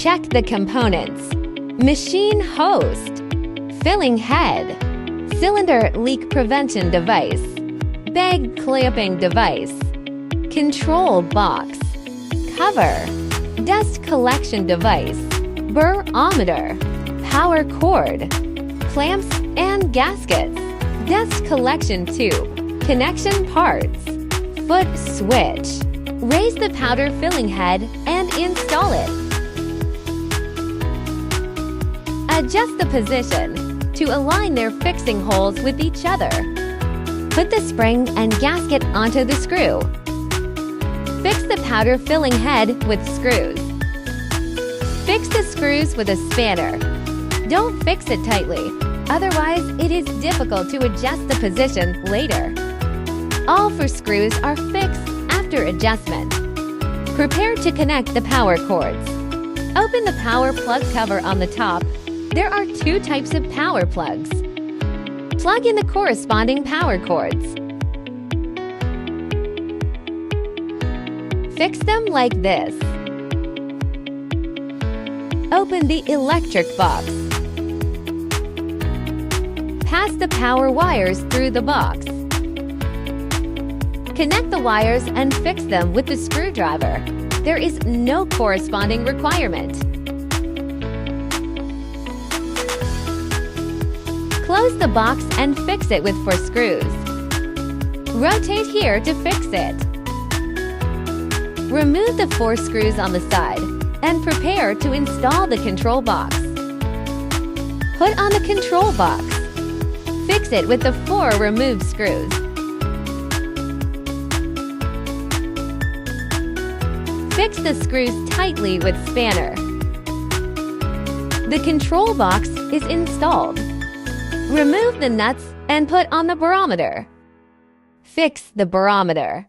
Check the components: machine host, filling head, cylinder leak prevention device, bag clamping device, control box, cover, dust collection device, barometer, power cord, clamps and gaskets, dust collection tube, connection parts, foot switch. Raise the powder filling head and install it. Adjust the position to align their fixing holes with each other. Put the spring and gasket onto the screw. Fix the powder filling head with screws. Fix the screws with a spanner. Don't fix it tightly, otherwise it is difficult to adjust the position later. All 4 screws are fixed after adjustment. Prepare to connect the power cords. Open the power plug cover on the top. There are 2 types of power plugs. Plug in the corresponding power cords. Fix them like this. Open the electric box. Pass the power wires through the box. Connect the wires and fix them with the screwdriver. There is no corresponding requirement. Close the box and fix it with 4 screws. Rotate here to fix it. Remove the 4 screws on the side and prepare to install the control box. Put on the control box. Fix it with the 4 removed screws. Fix the screws tightly with spanner. The control box is installed. Remove the nuts and put on the barometer. Fix the barometer.